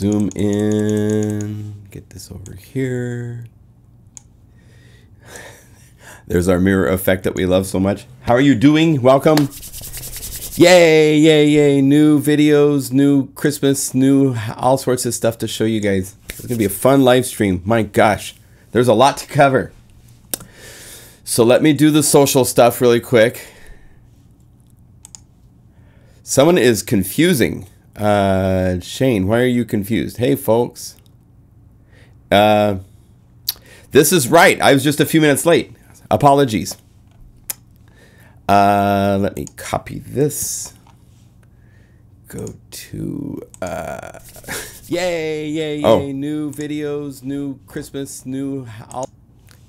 zoom in, get this over here. There's our mirror effect that we love so much. How are you doing? Welcome. Yay, yay, yay. New videos, new Christmas, new all sorts of stuff to show you guys. It's going to be a fun live stream. My gosh, there's a lot to cover. So let me do the social stuff really quick. Someone is confusing. Shane, why are you confused? Hey, folks. This is right. I was just a few minutes late. Apologies. Let me copy this. Go to yay, yay, yay. New videos, new Christmas, new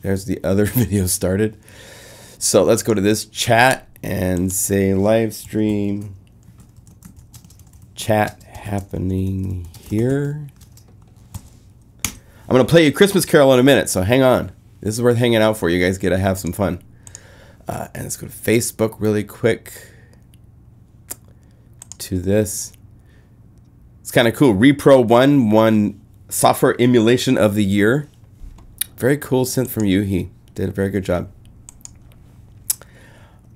there's the other video started. So let's go to this chat and say live stream chat happening here. I'm gonna play you a Christmas Carol in a minute, so hang on. This is worth hanging out for. You guys get to have some fun. And let's go to Facebook really quick. To this. It's kind of cool. Repro 1 won Software Emulation of the Year. Very cool synth from you. He did a very good job.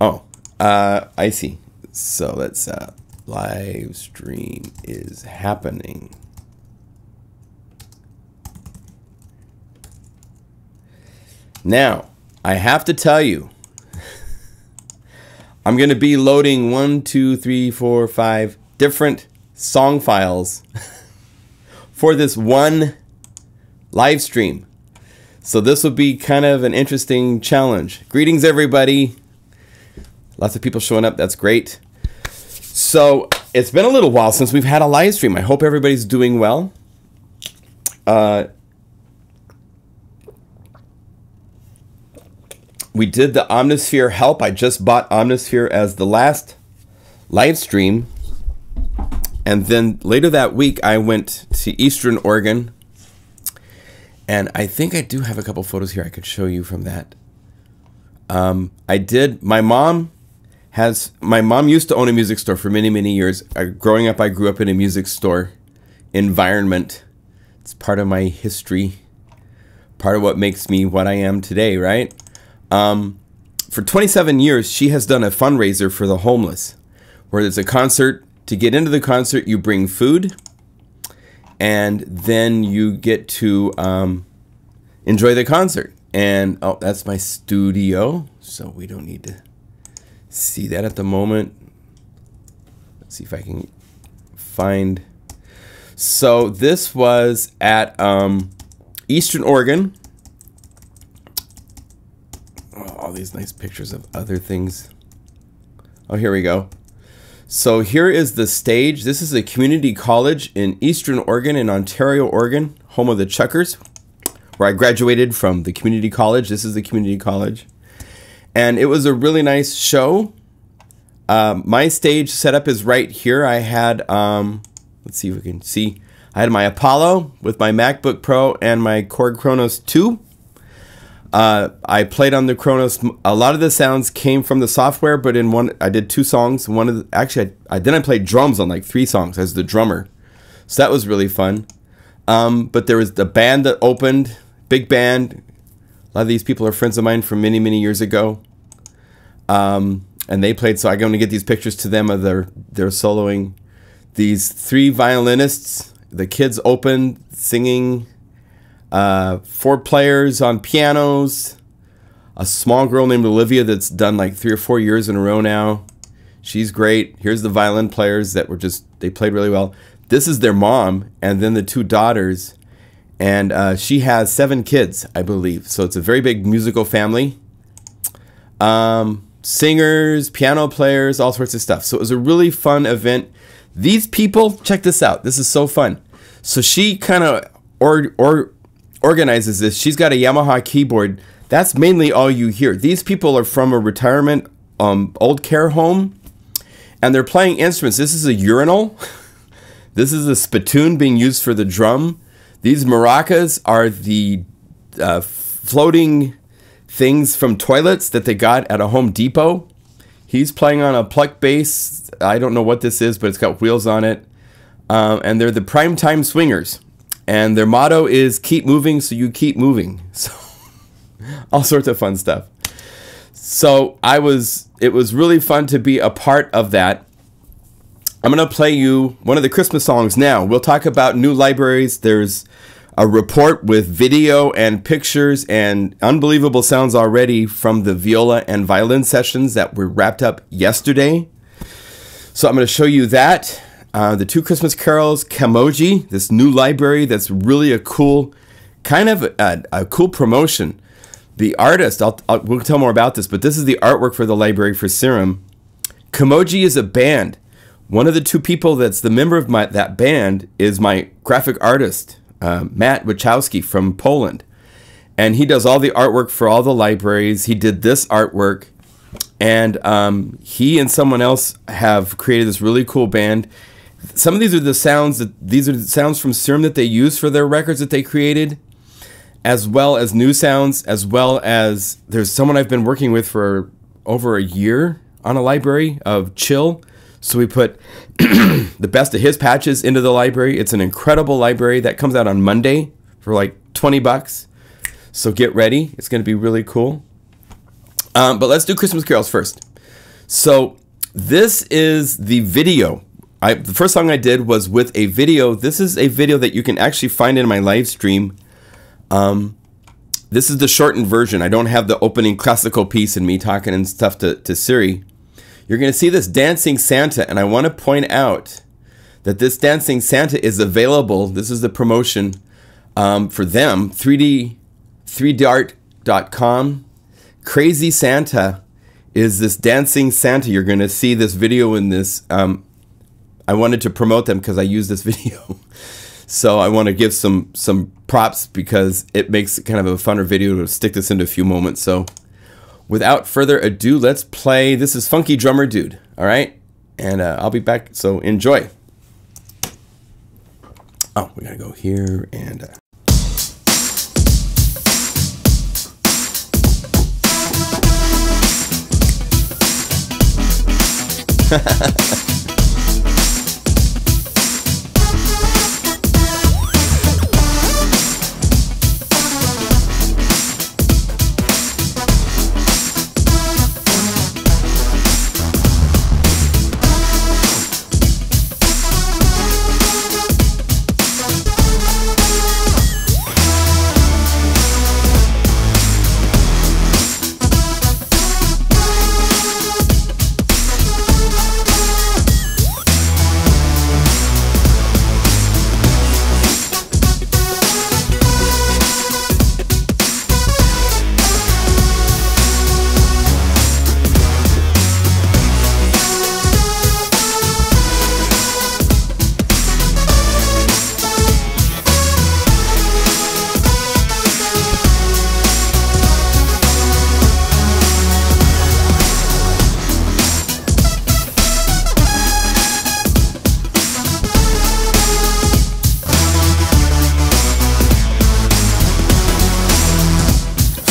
Oh, I see. So let's live stream is happening. Now, I have to tell you, I'm going to be loading 1, 2, 3, 4, 5 different song files for this one live stream. So this will be kind of an interesting challenge. Greetings, everybody. Lots of people showing up. That's great. So it's been a little while since we've had a live stream. I hope everybody's doing well. We did the Omnisphere help. I just bought Omnisphere as the last live stream. And then later that week, I went to Eastern Oregon. And I think I do have a couple photos here I could show you from that. My mom used to own a music store for many, many years. Growing up, I grew up in a music store environment. It's part of my history. Part of what makes me what I am today, right? For 27 years, she has done a fundraiser for the homeless, where there's a concert. To get into the concert, you bring food, and then you get to enjoy the concert. And oh, that's my studio, so we don't need to see that at the moment. Let's see if I can find. So this was at Eastern Oregon. All these nice pictures of other things. Oh, here we go. So here is the stage. This is a community college in Eastern Oregon, in Ontario, Oregon, home of the Chuckers, where I graduated from the community college. This is the community college. And it was a really nice show. My stage setup is right here. I had, let's see if we can see. I had my Apollo with my MacBook Pro and my Korg Kronos 2. I played on the Kronos. A lot of the sounds came from the software, but in one, I did 2 songs. Actually, I played drums on like 3 songs as the drummer. So that was really fun. But there was the band that opened, big band. A lot of these people are friends of mine from many, many years ago. And they played, so I'm going to get these pictures to them of their soloing. These 3 violinists, the kids opened, singing. 4 players on pianos, a small girl named Olivia that's done like 3 or 4 years in a row now. She's great. Here's the violin players that were they played really well. This is their mom, and then the 2 daughters, and she has 7 kids, I believe. So it's a very big musical family. Singers, piano players, all sorts of stuff. So it was a really fun event. These people, check this out. This is so fun. So she kind of organizes this. She's got a Yamaha keyboard. That's mainly all you hear. These people are from a retirement old care home, and they're playing instruments. This is a urinal. This is a spittoon being used for the drum. These maracas are the floating things from toilets that they got at a Home Depot. He's playing on a pluck bass. I don't know what this is, but it's got wheels on it. and they're the Primetime Swingers. And their motto is keep moving so you keep moving. So all sorts of fun stuff. So it was really fun to be a part of that. I'm going to play you one of the Christmas songs now. We'll talk about new libraries. There's a report with video and pictures and unbelievable sounds already from the viola and violin sessions that were wrapped up yesterday. So I'm going to show you that. The 2 Christmas carols, KAMOJI, this new library that's really a cool, kind of a cool promotion. The artist, we'll tell more about this, but this is the artwork for the library for Serum. KAMOJI is a band. One of the 2 people that's the member of that band is my graphic artist, Matt Wachowski from Poland. And he does all the artwork for all the libraries. He did this artwork. And he and someone else have created this really cool band. Some of these are the sounds from Serum that they use for their records that they created, as well as new sounds, as well as there's someone I've been working with for over a year on a library of Chill. So we put the best of his patches into the library. It's an incredible library that comes out on Monday for like 20 bucks. So get ready. It's going to be really cool. But let's do Christmas carols first. So this is the video. The first song I did was with a video. This is a video that you can actually find in my live stream. This is the shortened version. I don't have the opening classical piece and me talking and stuff to Siri. You're going to see this dancing Santa, and I want to point out that this dancing Santa is available. This is the promotion for them, 3dart.com. Crazy Santa is this dancing Santa. You're going to see this video in this. I wanted to promote them because I use this video. So I want to give some props because it makes kind of a funner video to stick this into a few moments. So without further ado, let's play. This is Funky Drummer Dude, all right? And I'll be back, so enjoy. Oh, we gotta go here and...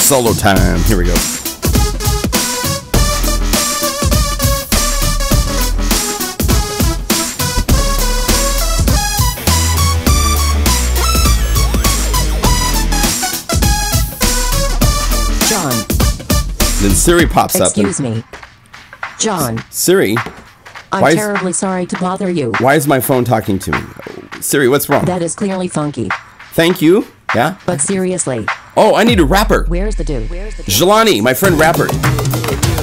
Solo time. Here we go. John. Then Siri pops up. Excuse me. John. Siri. I'm terribly sorry to bother you. Why is my phone talking to me? Siri, what's wrong? That is clearly funky. Thank you. Yeah? But seriously. Oh, I need a rapper. Where's the dude? Jelani, my friend rapper.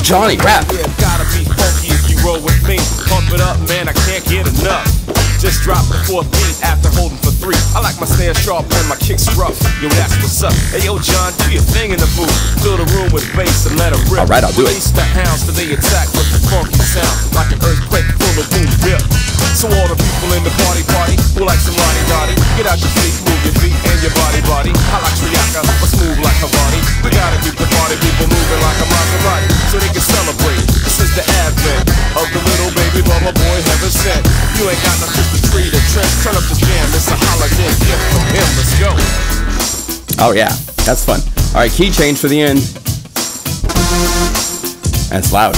Johnny, rap. Yeah, gotta be funky if you roll with me. Pump it up, man, I can't get enough. Just drop the 4th beat after holding for 3. I like my snare sharp and my kicks rough. Yo, that's what's up. Hey, yo, John, do your thing in the booth. Fill the room with bass and let it rip. All right, I'll do it. Release the hounds till they attack with the funky sound, like an earthquake full of boom rip. So all the people in the party who like some lottie-dottie, get out your feet, move your feet and your body. I like Triaka, but smooth like Havani. We gotta keep the party people moving like a Maserati, so they can celebrate. This is the advent of the little baby mama boy heaven sent. You ain't got no Christmas tree to trim. Turn up the jam, it's a holiday gift from him. Let's go. Oh yeah, that's fun. All right, key change for the end. That's loud.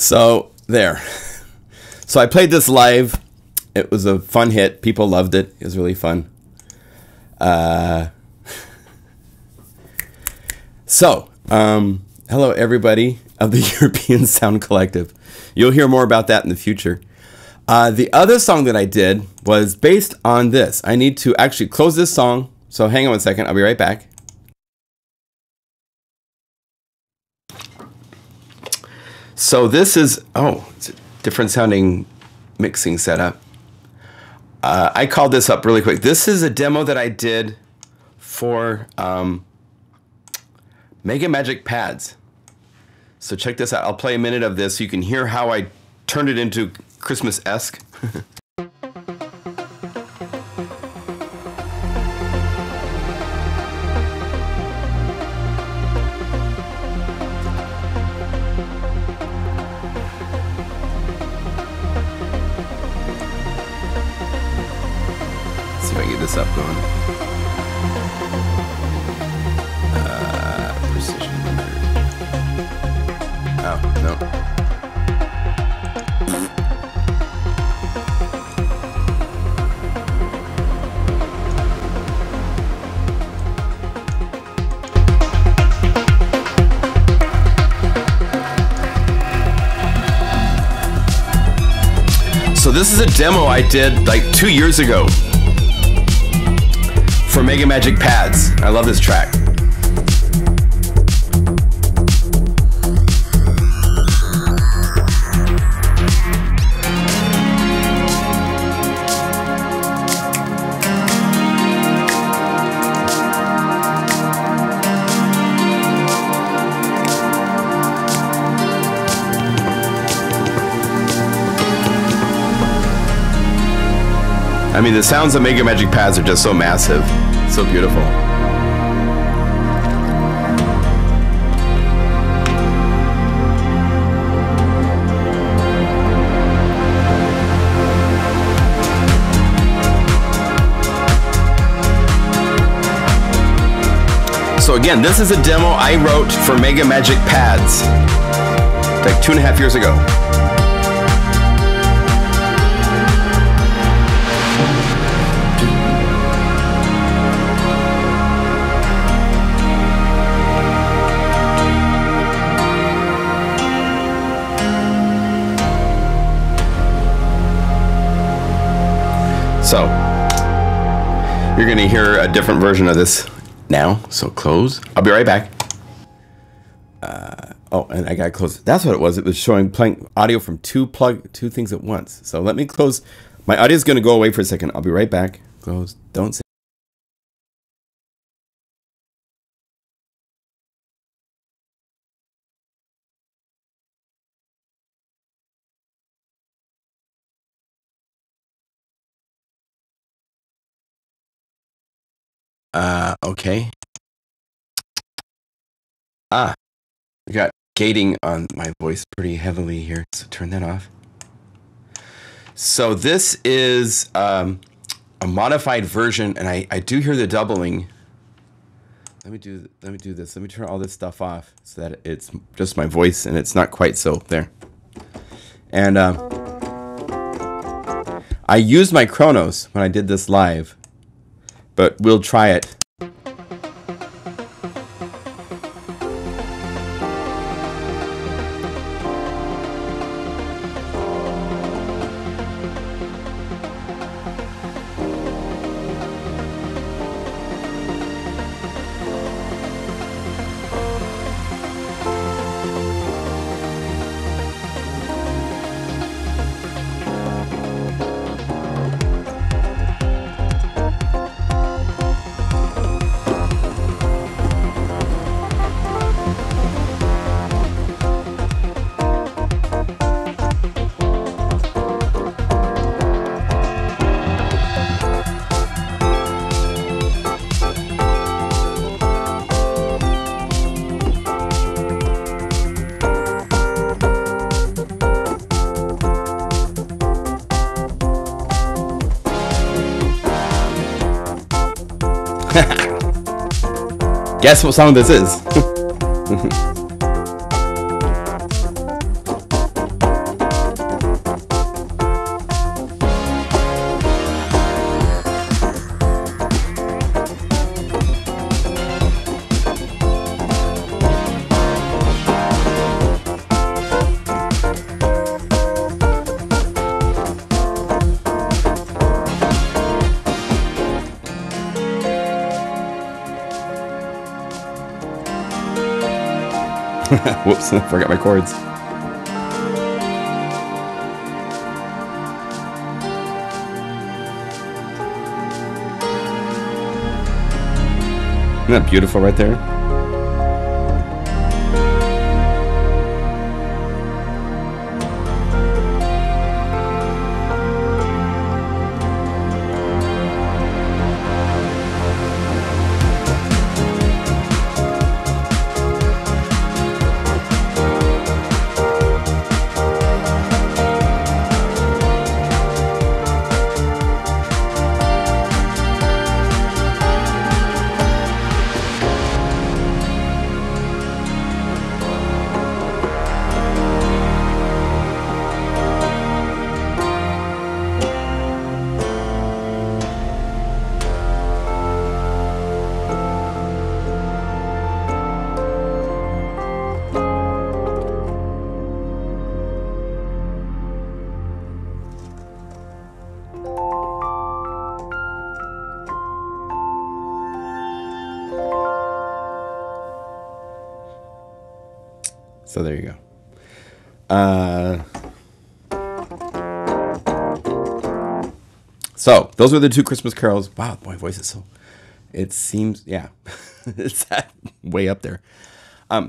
So there. So I played this live. It was a fun hit. People loved it. It was really fun. Hello everybody of the European Sound Collective. You'll hear more about that in the future. The other song that I did was based on this. I need to actually close this song. So hang on one second. I'll be right back. So this is, it's a different sounding mixing setup. I called this up really quick. This is a demo that I did for Mega Magic pads. So check this out. I'll play a minute of this so you can hear how I turned it into Christmas-esque. See if I can get this up going. Precision limiter. Oh, no. So this is a demo I did like 2 years ago for Mega Magic pads. I love this track. I mean, the sounds of Mega Magic pads are just so massive, so beautiful. So again, this is a demo I wrote for Mega Magic pads, like 2.5 years ago. So, you're going to hear a different version of this now, so close. I'll be right back. And I got to close. That's what it was. It was playing audio from two things at once. So let me close. My audio is going to go away for a second. I'll be right back. Close. Don't say. Okay. I got gating on my voice pretty heavily here, so turn that off. So this is a modified version, and I do hear the doubling. Let me do this. Let me turn all this stuff off so that it's just my voice and it's not quite so there. And I used my Chronos when I did this live, but we'll try it. Guess what song this is? Whoops, I forgot my chords. Isn't that beautiful right there? So there you go. So those were the two Christmas carols. Wow, my voice is so, it seems, yeah, it's that way up there.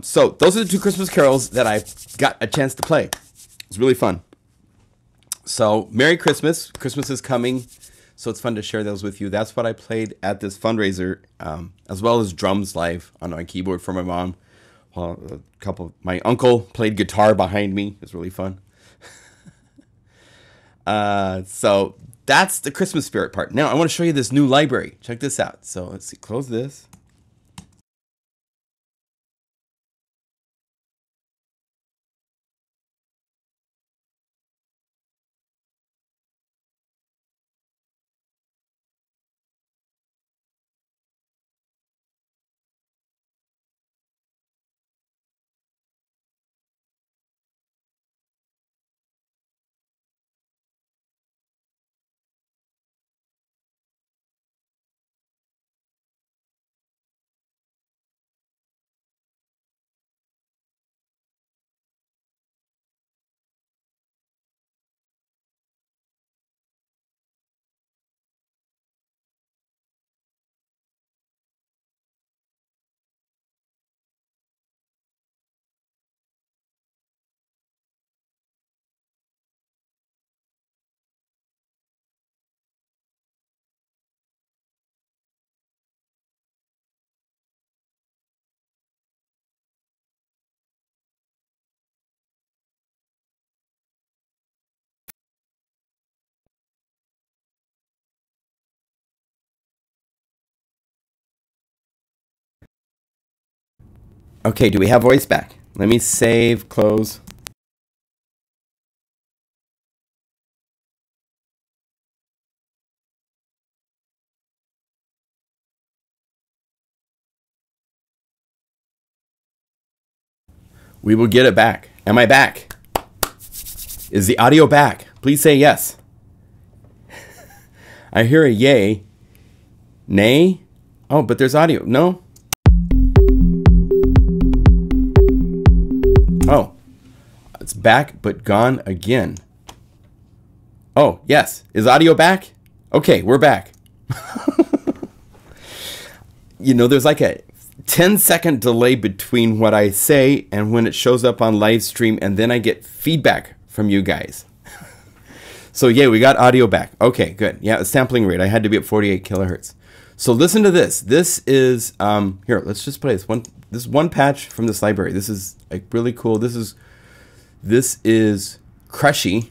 So those are the two Christmas carols that I got a chance to play. It's really fun. So Merry Christmas. Christmas is coming, so it's fun to share those with you. That's what I played at this fundraiser, as well as drums live on my keyboard for my mom. My uncle played guitar behind me. It was really fun. So that's the Christmas spirit part. Now I want to show you this new library. Check this out. So let's see, close this. Okay, do we have voice back? Let me save, close. We will get it back. Am I back? Is the audio back? Please say yes. I hear a yay. Nay? Oh, but there's audio. No? Oh, it's back, but gone again. Oh, yes. Is audio back? Okay, we're back. You know, there's like a 10-second delay between what I say and when it shows up on live stream, and then I get feedback from you guys. So yeah, we got audio back. Okay, good. Yeah, the sampling rate, I had to be at 48 kilohertz. So listen to this. This is, here, let's just play this one. This is one patch from this library. This is like really cool. This is Crushy.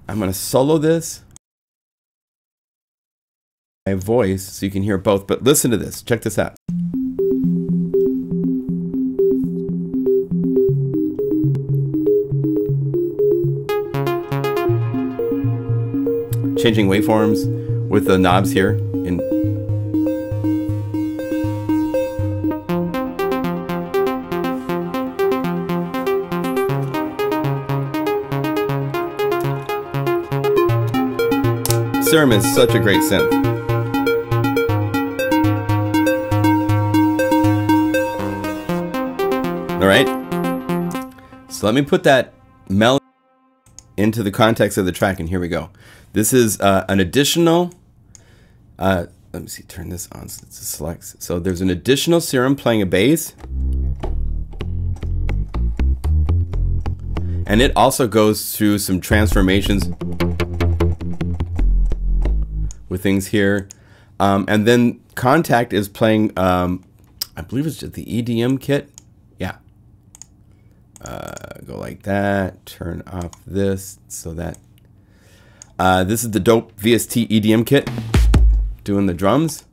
I'm gonna solo this. My voice so you can hear both, but listen to this. Check this out. Changing waveforms with the knobs here in. Serum is such a great synth. All right. So let me put that melody into the context of the track, and here we go. This is an additional, let me see, turn this on so it selects. So there's an additional Serum playing a bass. And it also goes through some transformations with things here. And then Contact is playing, I believe it's just the EDM kit. Yeah. Go like that, turn off this so that, this is the dope VST EDM kit doing the drums.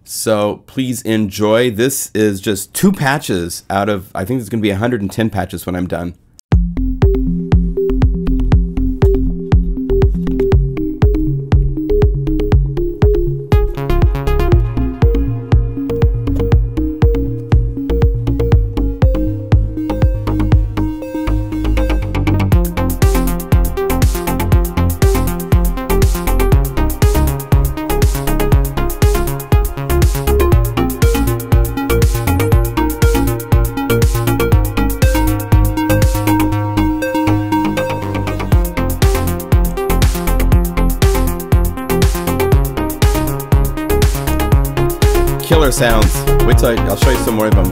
So please enjoy. This is just 2 patches out of, I think there's going to be 110 patches when I'm done. Killer sounds. Wait till I'll show you some more of them.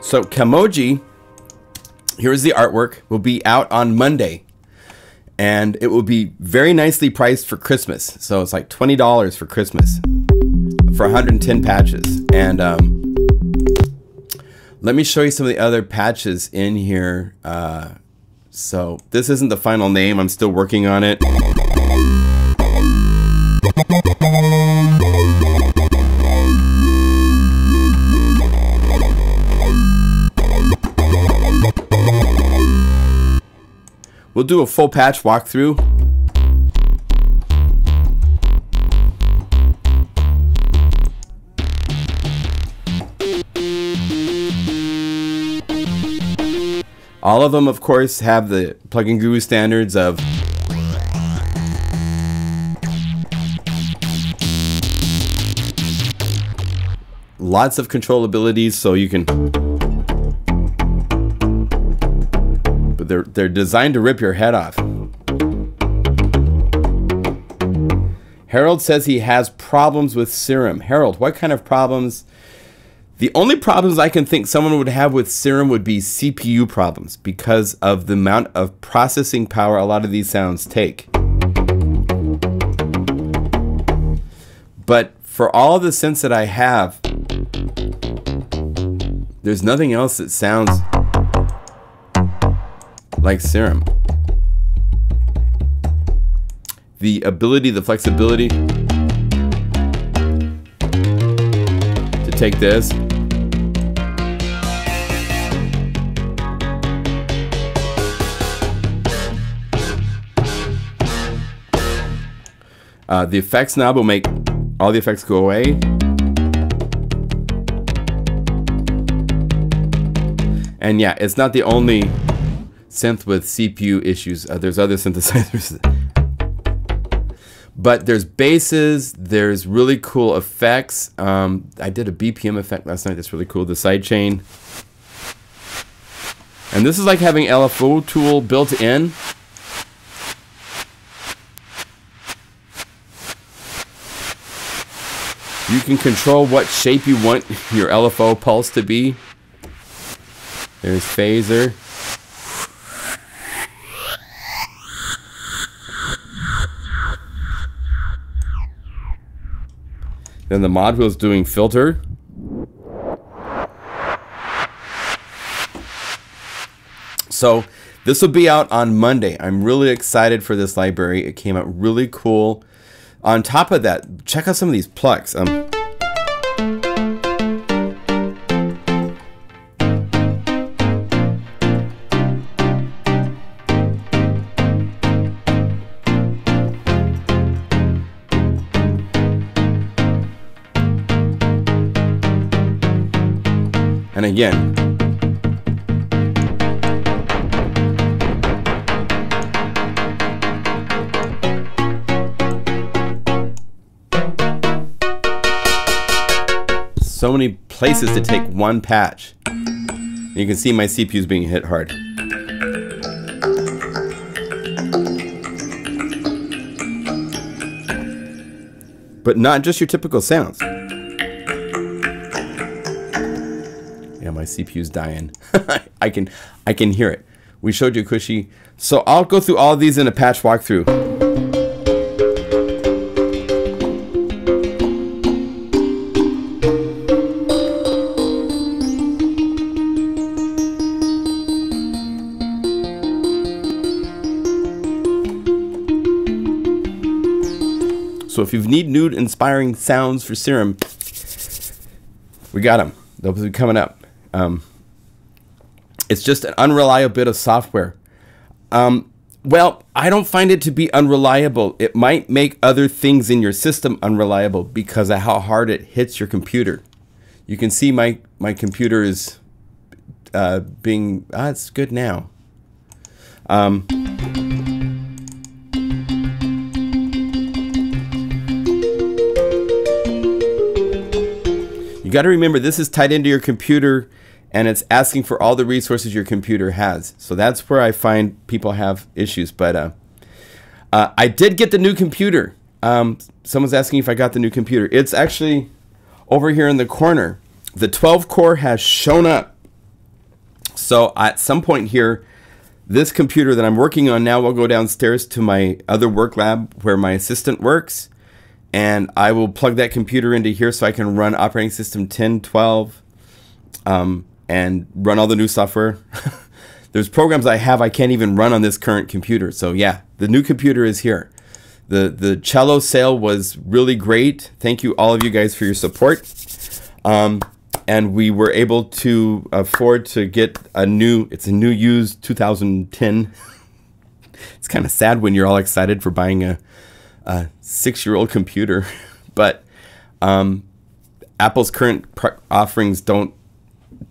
So KAMOJI, here's the artwork, will be out on Monday. And it will be very nicely priced for Christmas. So it's like $20 for Christmas for 110 patches. And let me show you some of the other patches in here. So this isn't the final name. I'm still working on it. We'll do a full patch walkthrough. All of them, of course, have the plugin guru standards of lots of controllabilities, so you can, but they're designed to rip your head off. Harold says he has problems with Serum. Harold, what kind of problems? The only problems I can think someone would have with Serum would be CPU problems because of the amount of processing power a lot of these sounds take. But for all the synths that I have, there's nothing else that sounds like Serum. The ability, the flexibility to take this the effects knob will make all the effects go away. And yeah, it's not the only synth with CPU issues. There's other synthesizers. But there's basses, there's really cool effects. I did a BPM effect last night that's really cool, the sidechain. And this is like having LFO tool built in. You can control what shape you want your LFO pulse to be. There's phaser. Then the mod wheel's doing filter. So this will be out on Monday. I'm really excited for this library. It came out really cool. On top of that, check out some of these plucks. And again, places to take one patch. You can see my CPU is being hit hard. But not just your typical sounds. Yeah, my CPU's dying. I can hear it. We showed you Cushy. So I'll go through all of these in a patch walkthrough. So if you need new inspiring sounds for Serum, we got them. They'll be coming up. It's just an unreliable bit of software. Well, I don't find it to be unreliable. It might make other things in your system unreliable because of how hard it hits your computer. You can see my computer is being... it's good now. You got to remember, this is tied into your computer, and it's asking for all the resources your computer has. So that's where I find people have issues. But I did get the new computer. Someone's asking if I got the new computer. It's actually over here in the corner. The 12 core has shown up. So at some point here, this computer that I'm working on now will go downstairs to my other work lab where my assistant works. And I will plug that computer into here so I can run operating system 10, 12, and run all the new software. There's programs I can't even run on this current computer. So yeah, the new computer is here. The cello sale was really great. Thank you, all of you guys, for your support. And we were able to afford to get it's a new used 2010. It's kind of sad when you're all excited for buying a 6-year-old computer, but Apple's current offerings don't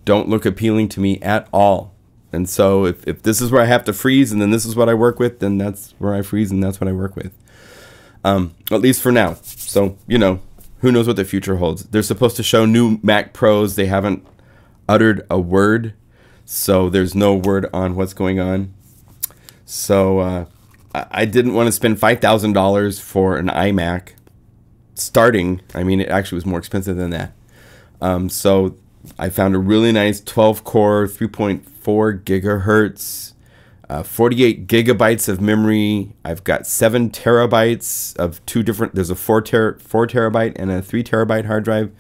look appealing to me at all. And so if this is where I have to freeze and then this is what I work with, then that's where I freeze and that's what I work with. At least for now. So, you know, who knows what the future holds. They're supposed to show new Mac Pros. They haven't uttered a word, so there's no word on what's going on. So I didn't want to spend $5,000 for an iMac starting. I mean, it actually was more expensive than that. So I found a really nice 12-core, 3.4 gigahertz, 48 gigabytes of memory. I've got 7 terabytes of two different. There's a 4 terabyte and a 3 terabyte hard drive,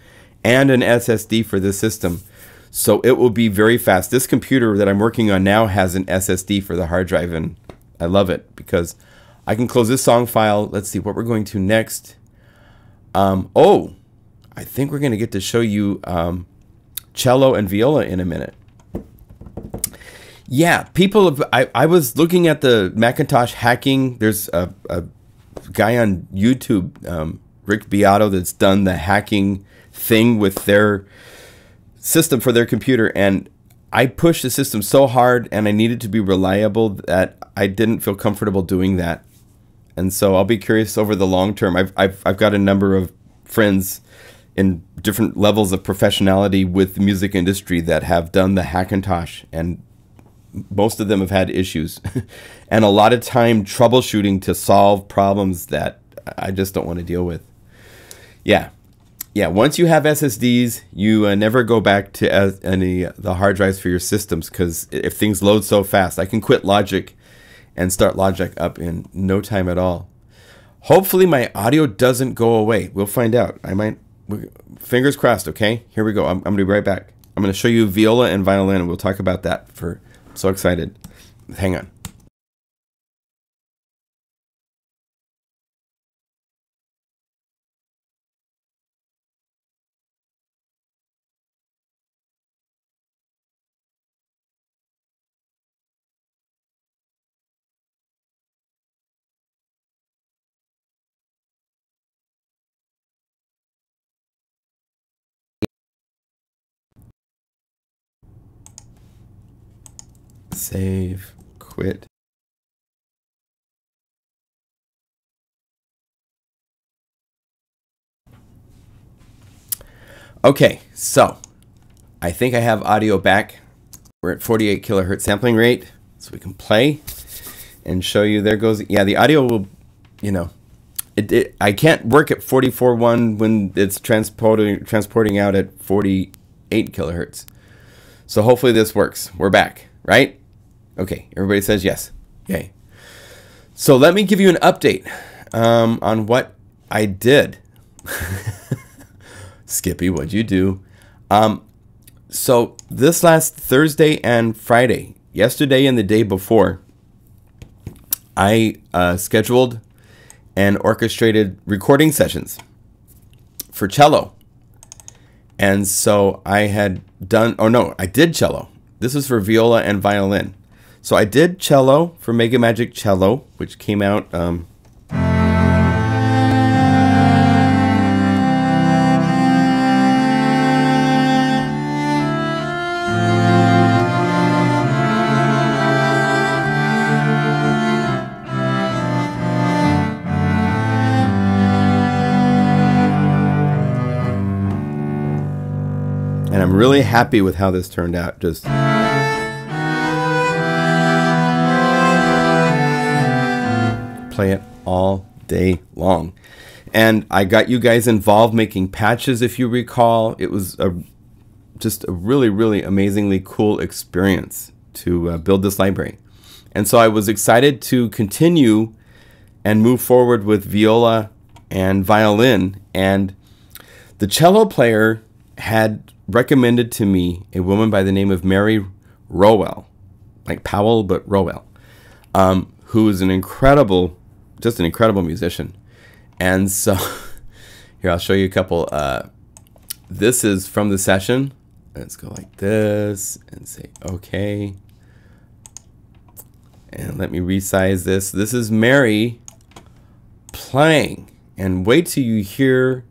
and an SSD for this system. So it will be very fast. This computer that I'm working on now has an SSD for the hard drive, and I love it because I can close this song file. Let's see what we're going to next. Oh, I think we're going to get to show you cello and viola in a minute. Yeah, people have, I was looking at the Macintosh hacking. There's a guy on YouTube, Rick Beato, that's done the hacking thing with their system for their computer, and I pushed the system so hard and I needed to be reliable that I didn't feel comfortable doing that. And so I'll be curious over the long term. I've got a number of friends in different levels of professionality with the music industry that have done the Hackintosh, and most of them have had issues and a lot of time troubleshooting to solve problems that I just don't want to deal with. Yeah. Once you have SSDs, you never go back to the hard drives for your systems, because if things load so fast, I can quit Logic and start Logic up in no time at all. Hopefully my audio doesn't go away. We'll find out. Fingers crossed. Okay, here we go. I'm gonna be right back. I'm gonna show you viola and violin, and we'll talk about that. I'm so excited. Hang on. Save, quit. Okay, so I think I have audio back. We're at 48 kilohertz sampling rate, so we can play and show you. There goes. Yeah, the audio will, you know, I can't work at 44.1 when it's transporting out at 48 kilohertz. So hopefully this works. We're back, right? Okay, everybody says yes. Yay. So let me give you an update on what I did. Skippy, what'd you do? So this last Thursday and Friday, yesterday and the day before, I scheduled and orchestrated recording sessions for cello. And so I had done, oh no, I did cello. This was for viola and violin. So I did cello for Mega Magic Cello, which came out and I'm really happy with how this turned out. Just play it all day long. And I got you guys involved making patches, if you recall. It was just a really, really amazingly cool experience to build this library. And so I was excited to continue and move forward with viola and violin. And the cello player had recommended to me a woman by the name of Mary Rowell, like Powell, but Rowell, who is an incredible, just an incredible musician. And so here, I'll show you a couple. This is from the session. Let's go like this and say, okay. And let me resize this. This is Mary playing. And wait till you hear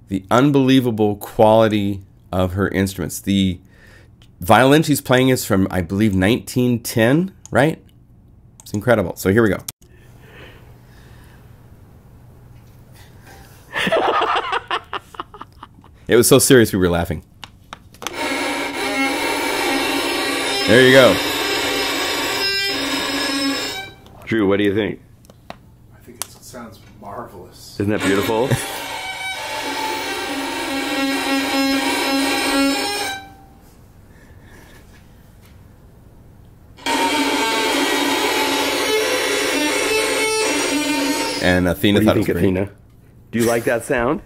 the unbelievable quality of her instruments. The violin she's playing is from, I believe, 1910, right? It's incredible. So here we go. It was so serious we were laughing. There you go. Drew, what do you think? I think it sounds marvelous. Isn't that beautiful? And Athena thought it was great. Athena? Do you like that sound?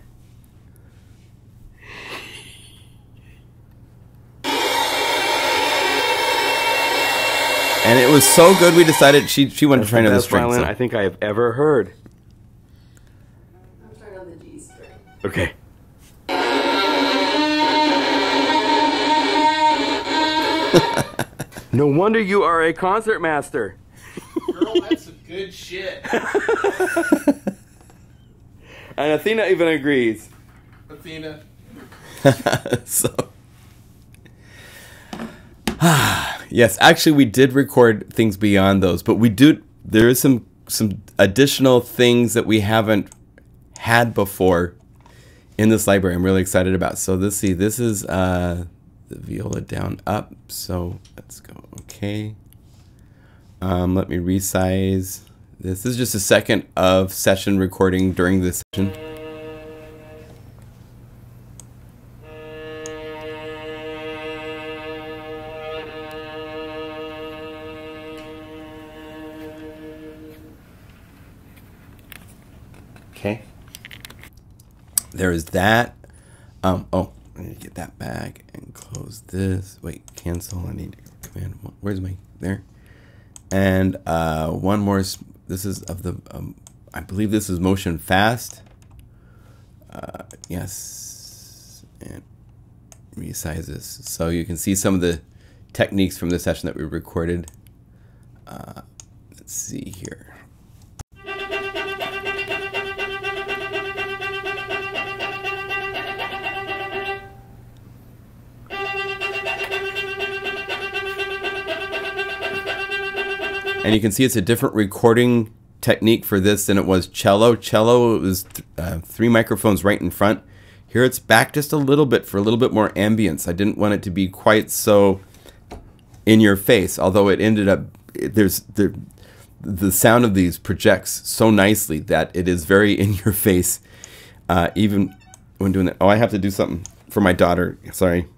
And it was so good we decided she wanted to try another string. Violin I think I have ever heard. I'm trying on the G string. Okay. No wonder you are a concert master. Girl, that's some good shit. And Athena even agrees. Athena. So, yes, actually we did record things beyond those, but there is some additional things that we haven't had before in this library I'm really excited about. So let's see, this is the viola down up. So let's go, okay. Let me resize. This is just a second of session recording during this session. Okay. There is that. Oh, I need to get that back and close this. Wait, cancel. I need to command. Where's my there? And one more. This is of the. I believe this is motion fast. Yes, and resize this so you can see some of the techniques from the session that we recorded. Let's see here. And you can see it's a different recording technique for this than it was cello. Cello, it was 3 microphones right in front. Here it's back just a little bit for a little bit more ambience. I didn't want it to be quite so in your face, although it ended up, the sound of these projects so nicely that it is very in your face, even when doing that. Oh, I have to do something for my daughter. Sorry.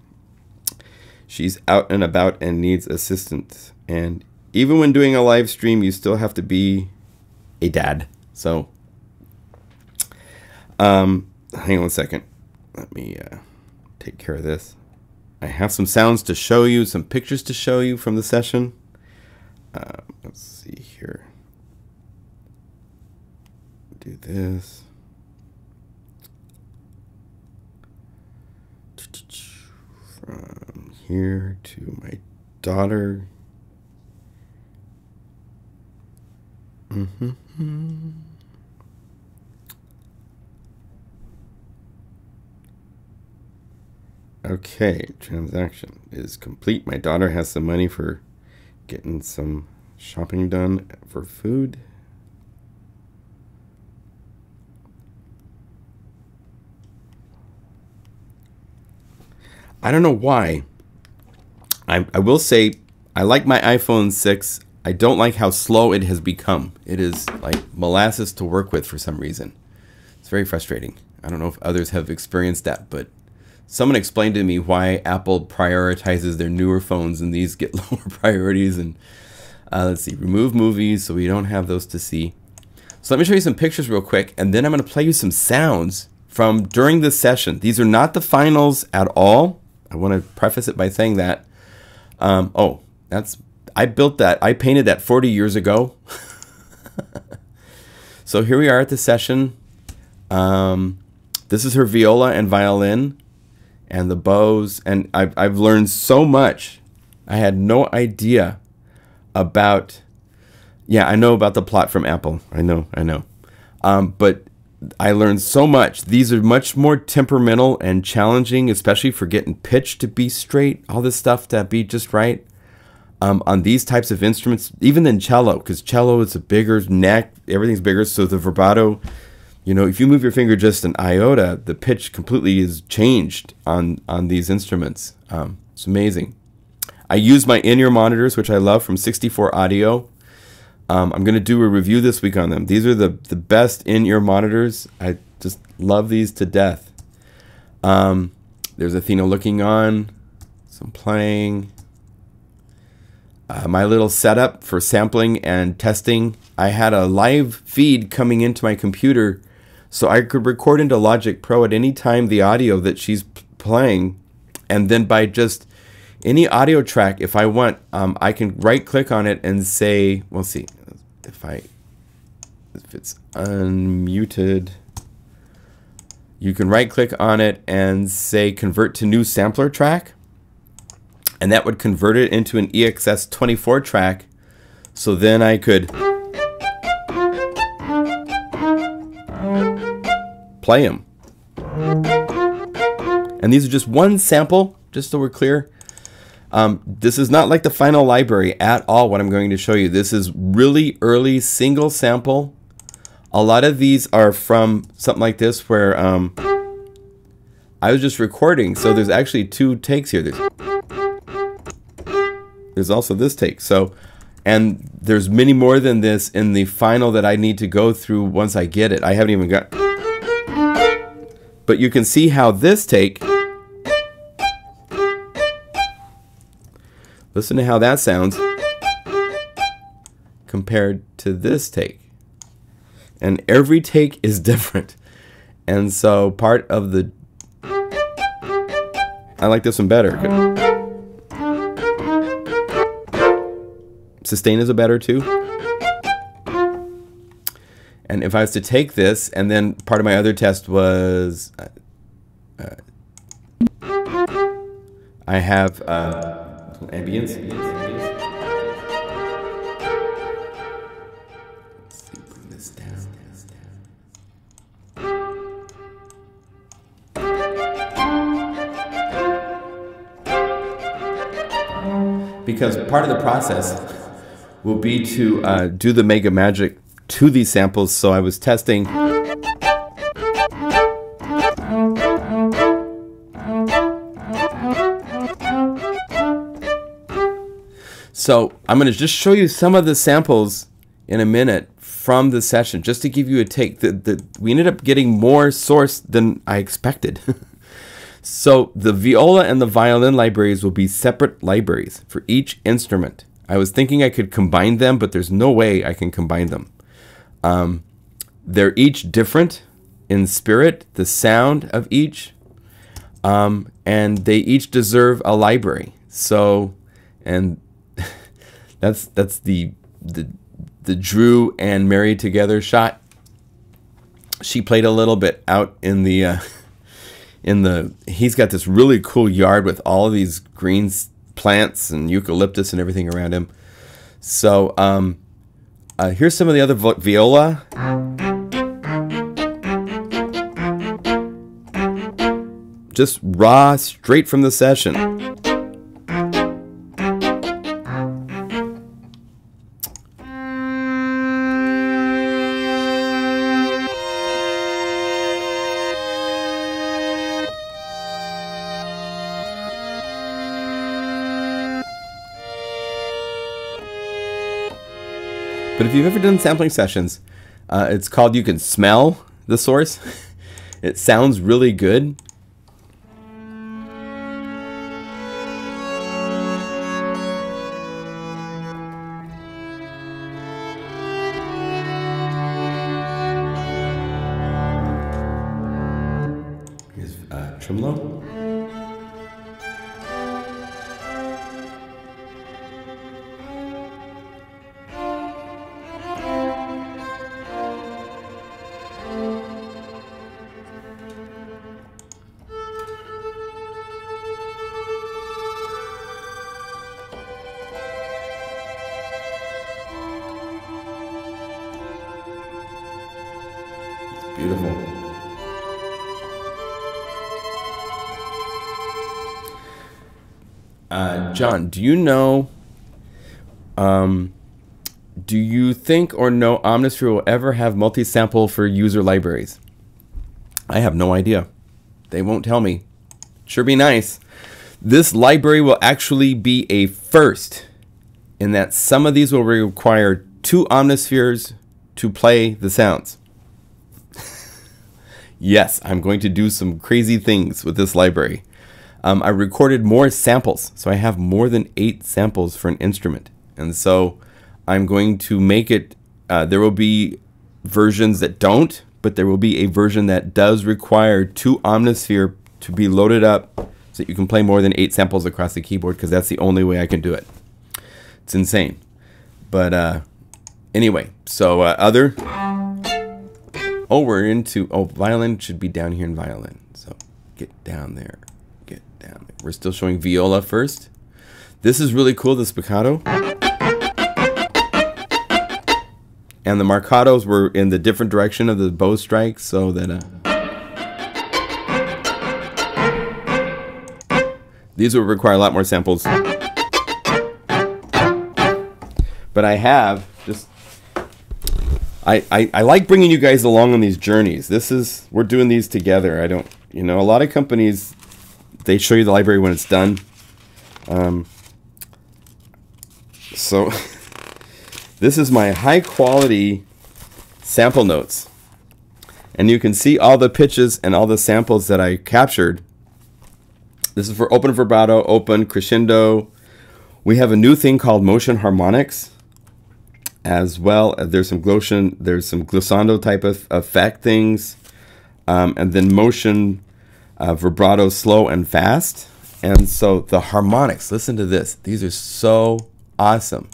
She's out and about and needs assistance. And even when doing a live stream, you still have to be a dad. So, hang on one second. Let me take care of this. I have some sounds to show you, some pictures to show you from the session. Let's see here. Do this. From here to my daughter. Okay, transaction is complete. My daughter has some money for getting some shopping done for food. I don't know why. I will say I like my iPhone 6. I don't like how slow it has become. It is like molasses to work with for some reason. It's very frustrating. I don't know if others have experienced that, but someone explained to me why Apple prioritizes their newer phones and these get lower priorities. And let's see, remove movies so we don't have those to see. So let me show you some pictures real quick, and then I'm going to play you some sounds from during this session. These are not the finals at all. I want to preface it by saying that. Oh, I built that. I painted that 40 years ago. So here we are at the session. This is her viola and violin and the bows. And I've learned so much. I had no idea about... Yeah, I know about the plot from Apple. I know. But I learned so much. These are much more temperamental and challenging, especially for getting pitch to be straight. All this stuff to be just right. On these types of instruments, even than cello, because cello is a bigger neck, everything's bigger, so the vibrato, you know, if you move your finger just an iota, the pitch completely is changed on these instruments. It's amazing. I use my in-ear monitors, which I love, from 64 Audio. I'm going to do a review this week on them. These are the best in-ear monitors. I just love these to death. There's Athena looking on, some playing. My little setup for sampling and testing. I had a live feed coming into my computer so I could record into Logic Pro at any time the audio that she's playing, and then by just any audio track, if I want, I can right click on it and say, we'll see if it's unmuted. You can right click on it and say convert to new sampler track. And that would convert it into an EXS24 track. So then I could play them. And these are just one sample, just so we're clear. This is not like the final library at all, what I'm going to show you. This is really early single sample. A lot of these are from something like this where I was just recording. So there's actually two takes here. There's also this take. So, and there's many more than this in the final that I need to go through once I get it. I haven't even got... But you can see how this take... Listen to how that sounds compared to this take. And every take is different. And so part of the... I like this one better. Sustain is a better too. And if I was to take this, and then part of my other test was I have ambience. Let's see, bring this down. Because part of the process will be to do the Mega Magic to these samples. So I was testing. So I'm going to just show you some of the samples in a minute from the session, just to give you a take. We ended up getting more source than I expected. So the viola and the violin libraries will be separate libraries for each instrument. I was thinking I could combine them, but there's no way I can combine them. They're each different in spirit, the sound of each, and they each deserve a library. So, and that's the Drew and Mary together shot. She played a little bit out in the he's got this really cool yard with all of these green plants and eucalyptus and everything around him. So here's some of the other viola. Just raw, straight from the session. But if you've ever done sampling sessions, it's called You Can Smell the Source. It sounds really good. Here's tremolo. Beautiful. John, do you know, do you think or know Omnisphere will ever have multi-sample for user libraries? I have no idea. They won't tell me. Sure be nice. This library will actually be a first in that some of these will require 2 Omnispheres to play the sounds. Yes, I'm going to do some crazy things with this library. I recorded more samples, so I have more than 8 samples for an instrument. And so I'm going to make it, there will be versions that don't, but there will be a version that does require 2 Omnisphere to be loaded up so that you can play more than 8 samples across the keyboard, because that's the only way I can do it. It's insane. But anyway, so other... Oh, we're into... Oh, violin should be down here in violin. So get down there. Get down there. We're still showing viola first. This is really cool, the spiccato. And the marcatos were in the different direction of the bow strike, so that... these will require a lot more samples. But I have just... I like bringing you guys along on these journeys. We're doing these together. I don't, a lot of companies, they show you the library when it's done. So this is my high quality sample notes. And you can see all the pitches and all the samples that I captured. This is for open vibrato, open crescendo. We have a new thing called motion harmonics. As well, there's some glissando type of effect things, and then motion, vibrato, slow and fast. And so the harmonics, listen to this. These are so awesome.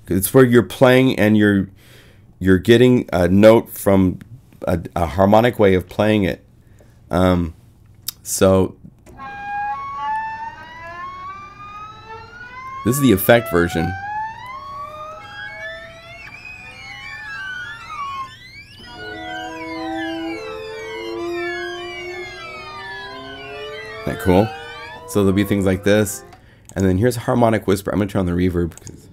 It's where you're playing and you're getting a note from a harmonic way of playing it. So this is the effect version. That cool? So there'll be things like this, and then here's a harmonic whisper. I'm gonna turn on the reverb because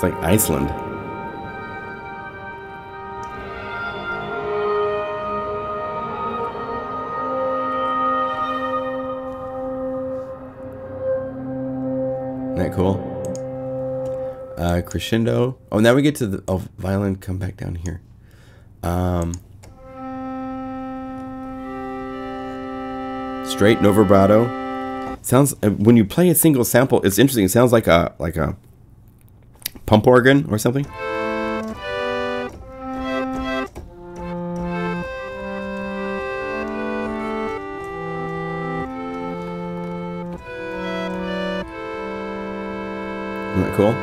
It's like Iceland. Isn't that cool? Crescendo. Oh, now we get to the violin. Come back down here. Straight, no vibrato. Sounds when you play a single sample, it's interesting. It sounds like a pump organ or something. Isn't that cool?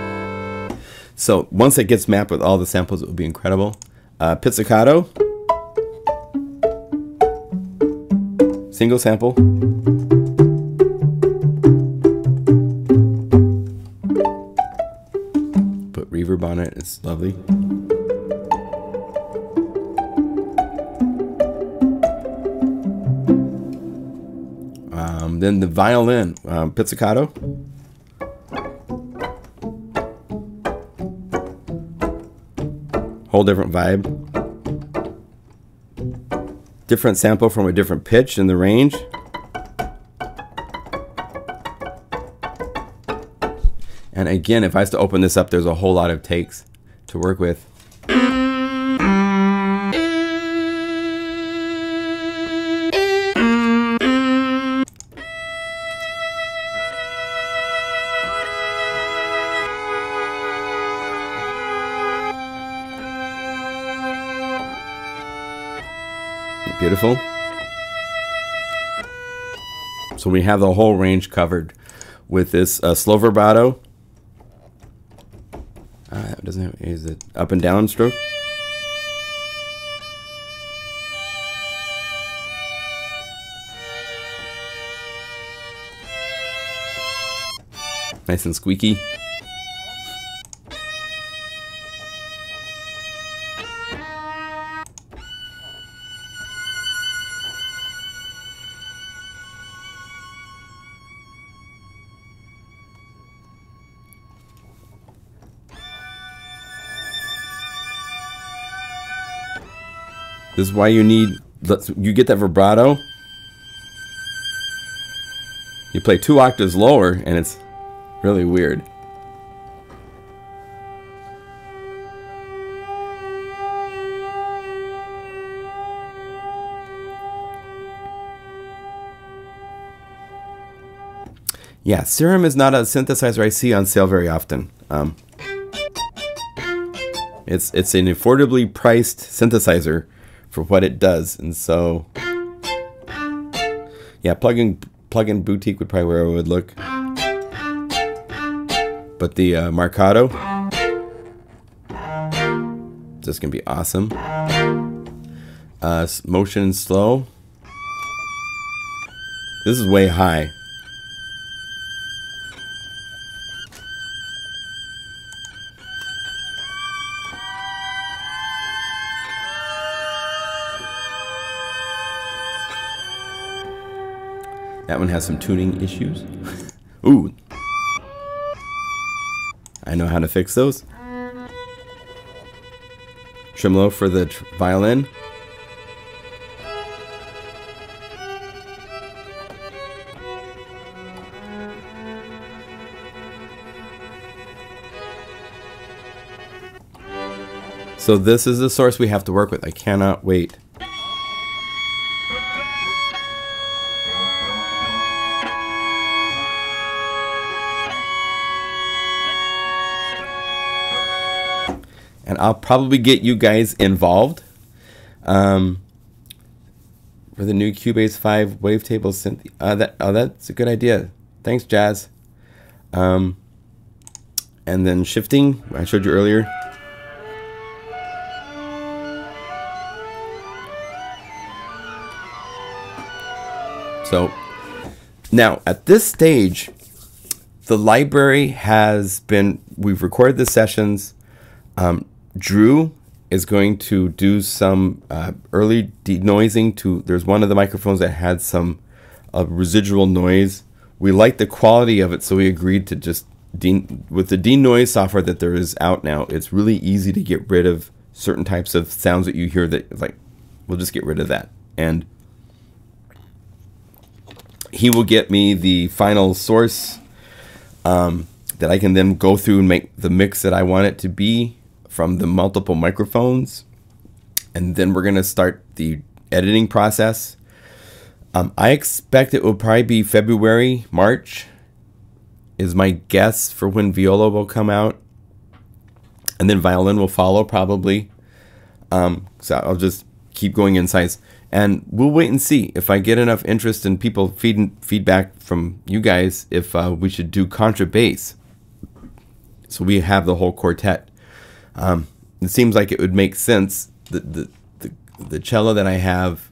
So once it gets mapped with all the samples, it will be incredible. Pizzicato. Single sample. Put reverb on it. It's lovely. Then the violin. Pizzicato. Whole different vibe. Different sample from a different pitch in the range. And again, if I was to open this up, there's a whole lot of takes to work with. Beautiful. So we have the whole range covered with this slow vibrato. It doesn't have, is it up and down stroke? Nice and squeaky. This is why you need, you get that vibrato. You play 2 octaves lower and it's really weird. Yeah, Serum is not a synthesizer I see on sale very often. It's an affordably priced synthesizer for what it does, and so yeah, plug-in boutique would probably where I would look. But the Marcato, this can be awesome. Motion slow. This is way high. That one has some tuning issues. Ooh. I know how to fix those. Tremolo for the violin. So this is the source we have to work with. I cannot wait. And I'll probably get you guys involved for the new Cubase 5 wavetable synth. That's a good idea. Thanks, Jazz. And then shifting, I showed you earlier. So now at this stage, the library has been, we've recorded the sessions. Drew is going to do some early denoising to, there's one of the microphones that had some residual noise. We liked the quality of it, so we agreed to just with the denoise software that there is out now, it's really easy to get rid of certain types of sounds that you hear that, like, we'll just get rid of that. And he will get me the final source that I can then go through and make the mix that I want it to be from the multiple microphones. And then we're going to start the editing process. I expect it will probably be February, March is my guess for when Viola will come out. And then Violin will follow probably. So I'll just keep going in size. And we'll wait and see if I get enough interest in people feedback from you guys if we should do contrabass. So we have the whole quartet. It seems like it would make sense. The cello that I have,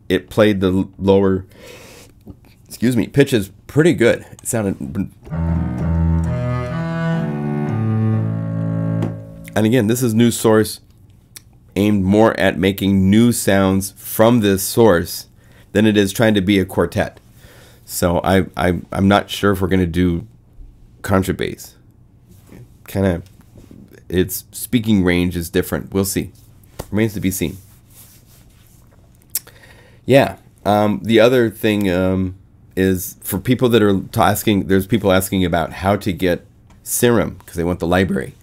it played the lower, pitches pretty good. It sounded, and again, this is new source, aimed more at making new sounds from this source than it is trying to be a quartet. So I'm not sure if we're going to do contrabass. Kind of, its speaking range is different. We'll see. Remains to be seen. Yeah. The other thing is for people that are asking, there's people asking about how to get Serum because they want the library.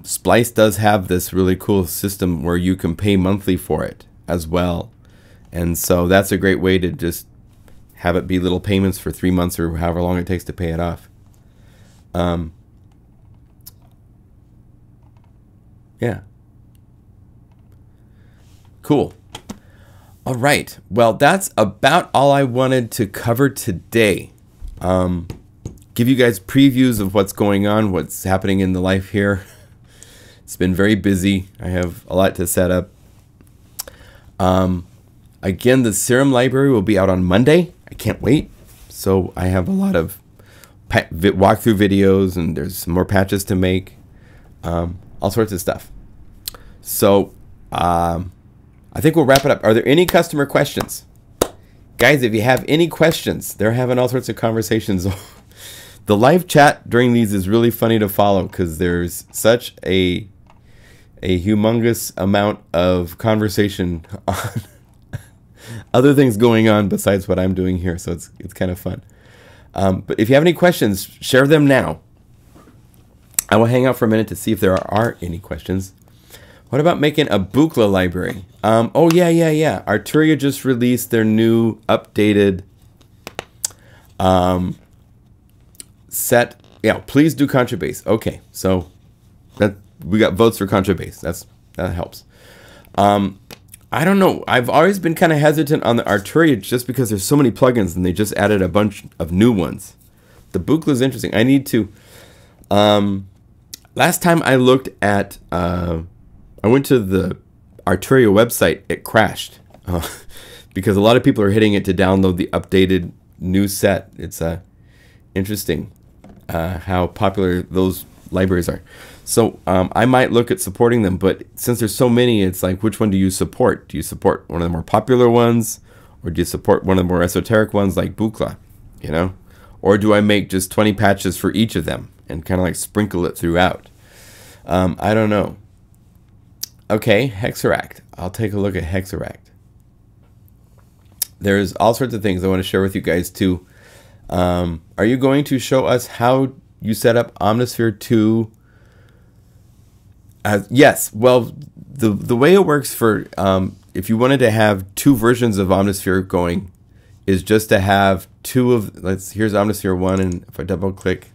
Splice does have this really cool system where you can pay monthly for it as well. And so that's a great way to just have it be little payments for 3 months or however long it takes to pay it off. Yeah. Cool. All right. Well, that's about all I wanted to cover today. Give you guys previews of what's going on, what's happening in the life here. It's been very busy. I have a lot to set up. Again, the Serum library will be out on Monday. I can't wait. So I have a lot of walkthrough videos, and there's some more patches to make. All sorts of stuff. So I think we'll wrap it up. Are there any customer questions? Guys, if you have any questions, they're having all sorts of conversations. The live chat during these is really funny to follow because there's such a humongous amount of conversation on other things going on besides what I'm doing here. So it's kind of fun. But if you have any questions, share them now. I will hang out for a minute to see if there are any questions. What about making a Buchla library? Oh, yeah. Arturia just released their new updated set. Yeah, please do contrabass. Okay, so we got votes for contrabass. That helps. I don't know. I've always been kind of hesitant on the Arturia just because there's so many plugins and they just added a bunch of new ones. The Buchla is interesting. I need to... last time I looked at... I went to the Arturia website. It crashed because a lot of people are hitting it to download the updated new set. It's interesting how popular those libraries are. So I might look at supporting them, but since there's so many, it's like, which one do you support? Do you support one of the more popular ones, or do you support one of the more esoteric ones like Buchla? You know, or do I make just 20 patches for each of them and kind of like sprinkle it throughout? I don't know. Okay, Hexaract. I'll take a look at Hexaract. There's all sorts of things I want to share with you guys too. Are you going to show us how you set up Omnisphere 2? Yes. Well, the way it works for if you wanted to have two versions of Omnisphere going is just to have two of, here's Omnisphere 1, and if I double click,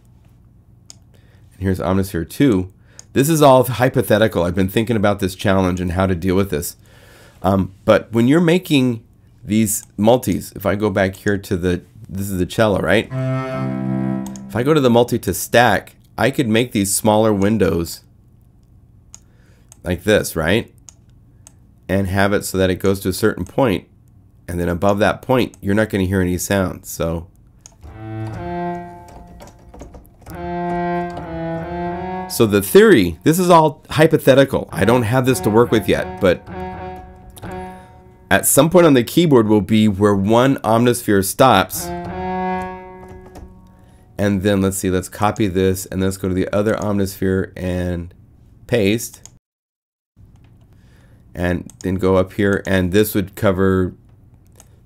and here's Omnisphere 2. This is all hypothetical. I've been thinking about this challenge and how to deal with this. But when you're making these multis, if I go back here to this is the cello, right? If I go to the multi to stack, I could make these smaller windows like this, right? And have it so that it goes to a certain point, and then above that point, you're not going to hear any sound. So the theory, this is all hypothetical. I don't have this to work with yet, but at some point on the keyboard will be where one Omnisphere stops, And then let's see, let's copy this and let's go to the other Omnisphere and paste. And then go up here, and this would cover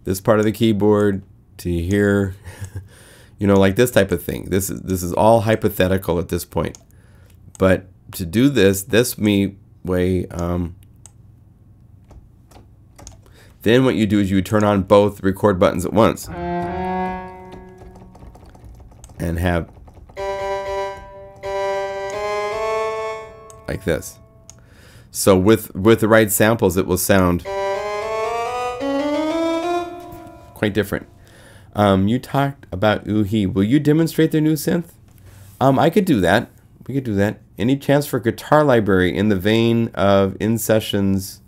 this part of the keyboard to here. You know, like this type of thing. This is all hypothetical at this point. But to do this way, then what you do is you turn on both record buttons at once. And have like this. So with the right samples, it will sound quite different. You talked about Uhi. Will you demonstrate their new synth? I could do that. We could do that. Any chance for guitar library in the vein of In Sessions?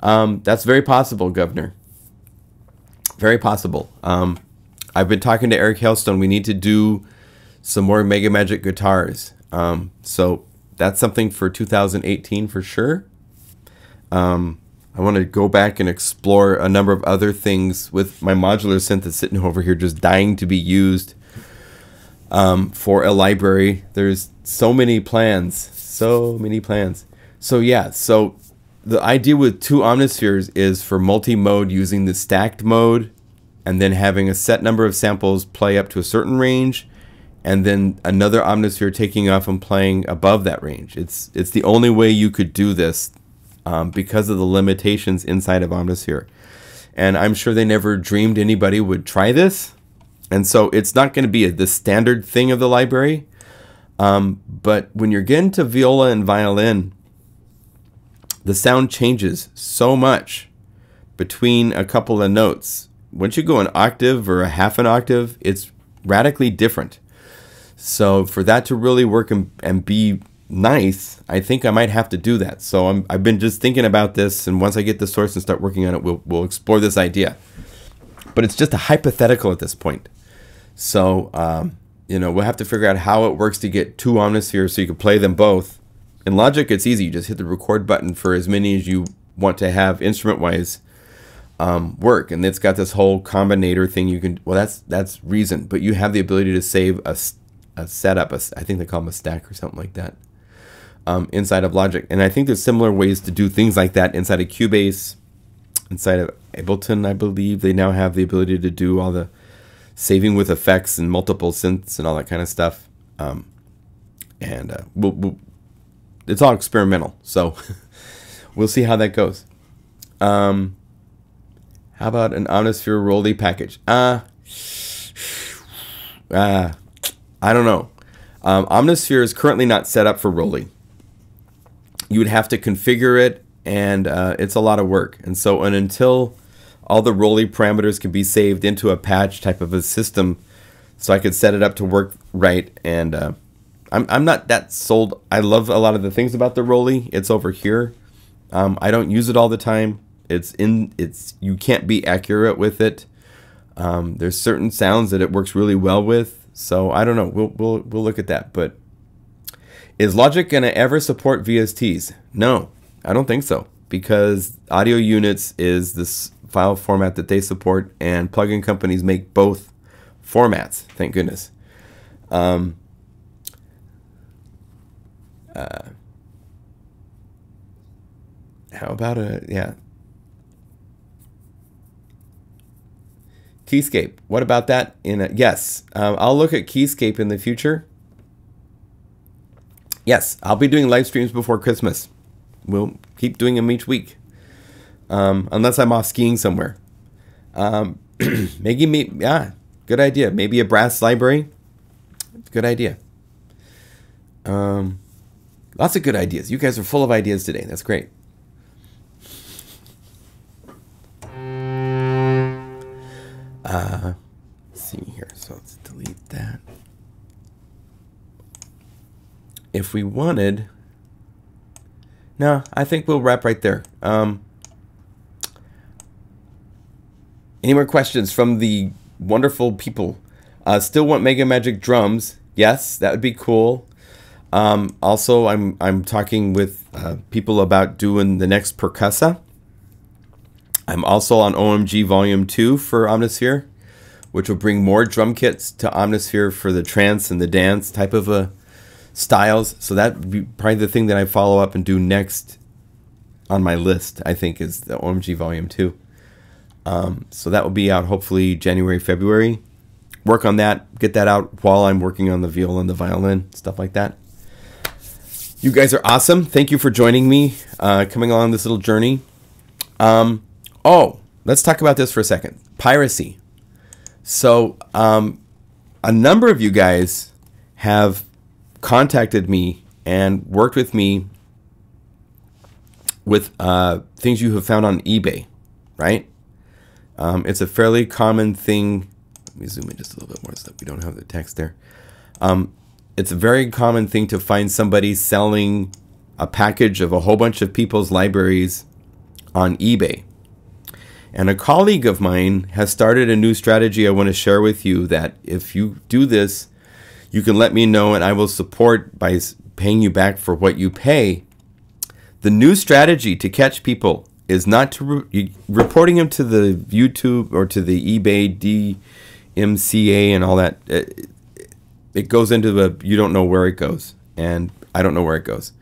That's very possible, Governor. Very possible. I've been talking to Eric Hailstone. We need to do some more Mega Magic guitars. So that's something for 2018 for sure. I want to go back and explore a number of other things with my modular synth that's sitting over here just dying to be used for a library. There's so many plans. So many plans. So yeah, so the idea with two Omnispheres is for multi-mode using the stacked mode and then having a set number of samples play up to a certain range, and then another Omnisphere taking off and playing above that range. It's the only way you could do this because of the limitations inside of Omnisphere. And I'm sure they never dreamed anybody would try this. And so it's not going to be the standard thing of the library. But when you're getting to viola and violin, the sound changes so much between a couple of notes. Once you go an octave or a half an octave, it's radically different. So for that to really work and be nice, I think I might have to do that. So I've been just thinking about this, and once I get the source and start working on it, we'll explore this idea. But it's just a hypothetical at this point. So you know, we'll have to figure out how it works to get two Omnispheres so you can play them both. In Logic, it's easy. You just hit the record button for as many as you want to have instrument-wise work, and it's got this whole combinator thing. You can, well, that's Reason, but you have the ability to save a setup, I think they call them a stack or something like that, inside of Logic. And I think there's similar ways to do things like that inside of Cubase, inside of Ableton. I believe they now have the ability to do all the saving with effects and multiple synths and all that kind of stuff. It's all experimental, so we'll see how that goes. How about an Omnisphere Rolly package? I don't know. Omnisphere is currently not set up for Rolly. You would have to configure it, and it's a lot of work. And so until all the Rolly parameters can be saved into a patch type of a system, so I could set it up to work right, and I'm not that sold. I love a lot of the things about the Rolly. It's over here. I don't use it all the time. You can't be accurate with it. There's certain sounds that it works really well with. So I don't know. We'll look at that. But is Logic gonna ever support VSTs? No, I don't think so, because audio units is this file format that they support, and plugin companies make both formats. Thank goodness. How about Keyscape? What about that? Yes, I'll look at Keyscape in the future. Yes, I'll be doing live streams before Christmas. We'll keep doing them each week, unless I'm off skiing somewhere. Yeah, good idea. Maybe a brass library. Good idea. Lots of good ideas. You guys are full of ideas today. That's great. Let's see here. So let's delete that. If we wanted, no, I think we'll wrap right there. Any more questions from the wonderful people? Still want Mega Magic drums? Yes, that would be cool. Also, I'm talking with people about doing the next Percussa. I'm also on OMG Volume 2 for Omnisphere, which will bring more drum kits to Omnisphere for the trance and the dance type of styles. So that would be probably the thing that I follow up and do next on my list, I think, is the OMG Volume 2. So that will be out hopefully January, February. Work on that, get that out while I'm working on the viola and the violin, stuff like that. You guys are awesome. Thank you for joining me, coming along this little journey. Oh, let's talk about this for a second. Piracy. So a number of you guys have contacted me and worked with me with things you have found on eBay, right? It's a fairly common thing. Let me zoom in just a little bit more so that we don't have the text there. It's a very common thing to find somebody selling a package of a whole bunch of people's libraries on eBay. And a colleague of mine has started a new strategy I want to share with you, that if you do this, you can let me know and I will support by paying you back for what you pay. The new strategy to catch people is not to reporting them to the YouTube or to the eBay DMCA and all that. It goes into the, you don't know where it goes, and I don't know where it goes.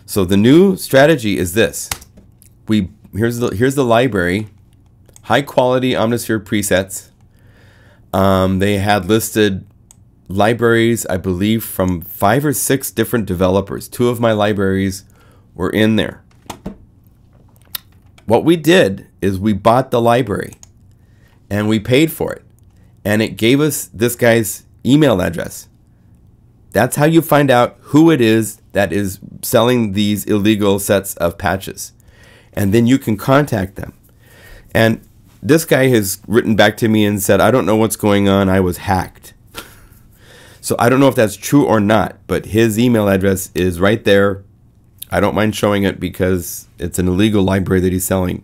So the new strategy is this. Here's the library, high quality Omnisphere presets. They had listed libraries, I believe, from 5 or 6 different developers. 2 of my libraries were in there. What we did is we bought the library and we paid for it, and it gave us this guy's email address. That's how you find out who it is that is selling these illegal sets of patches. And then you can contact them. And this guy has written back to me and said, I don't know what's going on. I was hacked. So I don't know if that's true or not, but his email address is right there. I don't mind showing it because it's an illegal library that he's selling.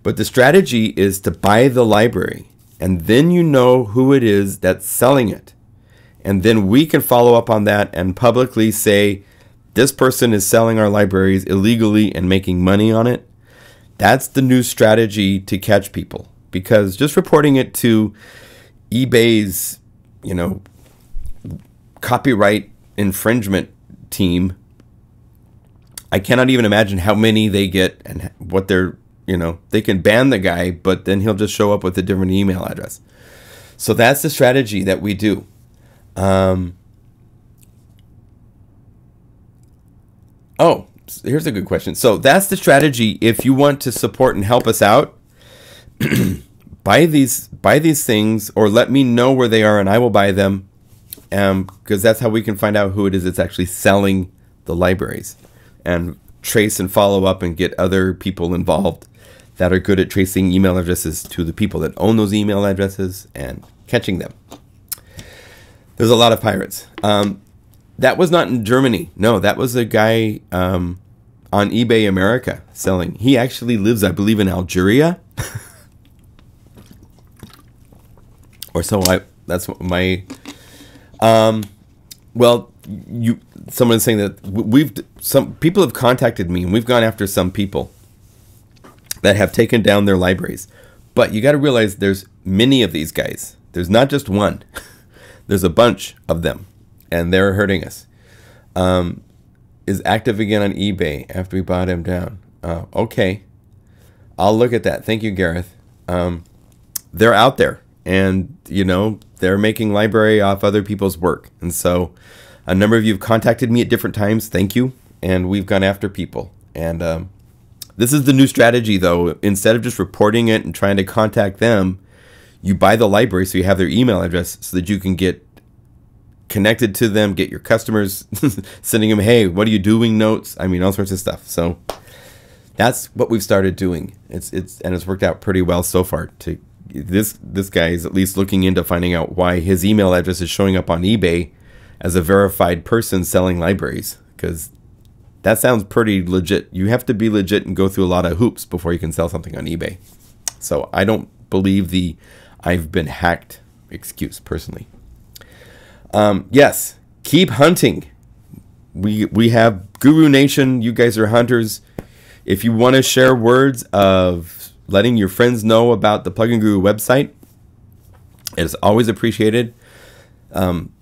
But the strategy is to buy the library, and then you know who it is that's selling it. And then we can follow up on that and publicly say, this person is selling our libraries illegally and making money on it. That's the new strategy to catch people. Because just reporting it to eBay's, copyright infringement team, I cannot even imagine how many they get and what they're, they can ban the guy, but then he'll just show up with a different email address. So that's the strategy that we do. Oh, here's a good question. So that's the strategy. If you want to support and help us out, buy these things, or let me know where they are and I will buy them. Because that's how we can find out who it is that's actually selling the libraries, and trace and follow up and get other people involved that are good at tracing email addresses to the people that own those email addresses and catching them. There's a lot of pirates. That was not in Germany. No, that was a guy on eBay America selling. He actually lives, I believe, in Algeria. Or so that's what my... well, someone's saying that some people have contacted me, and we've gone after some people that have taken down their libraries. But you got to realize there's many of these guys. There's not just one. There's a bunch of them, and they're hurting us. Is active again on eBay after we bought him down. Okay. I'll look at that. Thank you, Gareth. They're out there, and, they're making library off other people's work. And so a number of you have contacted me at different times. Thank you. And we've gone after people. And this is the new strategy, though. Instead of just reporting it and trying to contact them, you buy the library so you have their email address so that you can get connected to them, get your customers sending them, hey, what are you doing notes? I mean, all sorts of stuff. So that's what we've started doing. It's worked out pretty well so far. This guy is at least looking into finding out why his email address is showing up on eBay as a verified person selling libraries, because that sounds pretty legit. You have to be legit and go through a lot of hoops before you can sell something on eBay. So I don't believe the I've been hacked excuse personally. Yes, keep hunting. We have Guru Nation. You guys are hunters. If you want to share words of letting your friends know about the Plugin Guru website, It's always appreciated.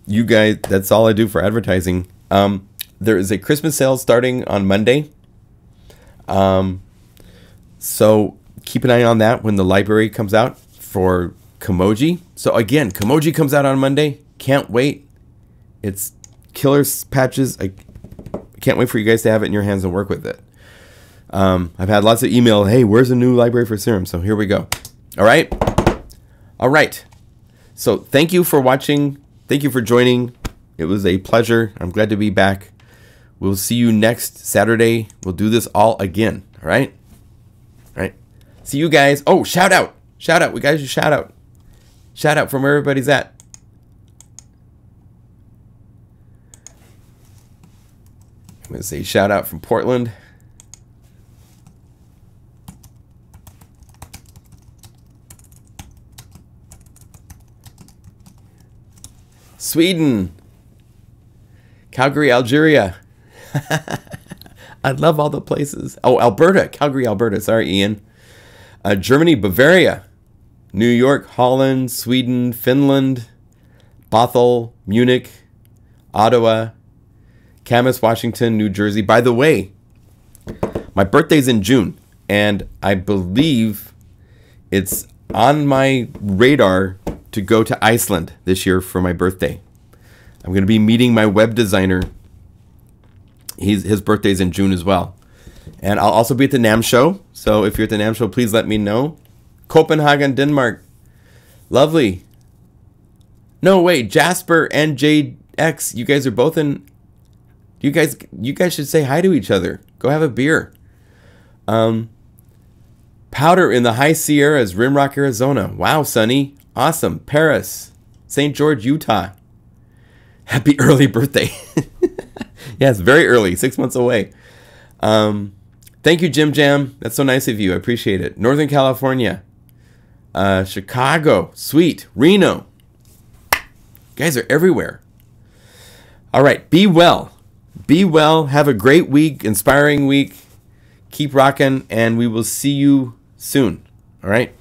You guys, that's all I do for advertising. There is a Christmas sale starting on Monday. So keep an eye on that when the library comes out for KAMOJI. So again, KAMOJI comes out on Monday. Can't wait. It's killer patches. I can't wait for you guys to have it in your hands and work with it. I've had lots of email. Hey, where's the new library for Serum? So here we go. All right. All right. So thank you for watching. Thank you for joining. It was a pleasure. I'm glad to be back. We'll see you next Saturday. We'll do this all again. All right. All right. See you guys. Oh, shout out. Shout out. We guys should shout out. Shout out from where everybody's at. I'm going to say shout out from Portland. Sweden. Calgary, Algeria. I love all the places. Oh, Alberta. Calgary, Alberta. Sorry, Ian. Germany, Bavaria. New York, Holland, Sweden, Finland, Bothell, Munich, Ottawa, Camas, Washington, New Jersey. By the way, my birthday's in June, and I believe it's on my radar to go to Iceland this year for my birthday. I'm going to be meeting my web designer. His birthday's in June as well. And I'll also be at the NAMM show. So if you're at the NAMM show, please let me know. Copenhagen, Denmark. Lovely. No, wait. Jasper and JX, you guys are both in... You guys should say hi to each other. Go have a beer. Powder in the High Sierras, Rimrock, Arizona. Wow, Sonny. Awesome. Paris. St. George, Utah. Happy early birthday. Yeah, it's very early. 6 months away. Thank you, Jim Jam. That's so nice of you. I appreciate it. Northern California. Chicago. Sweet. Reno. You guys are everywhere. All right. Be well. Be well. Have a great week. Inspiring week. Keep rocking. And we will see you soon. All right.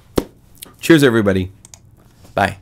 Cheers, everybody. Bye.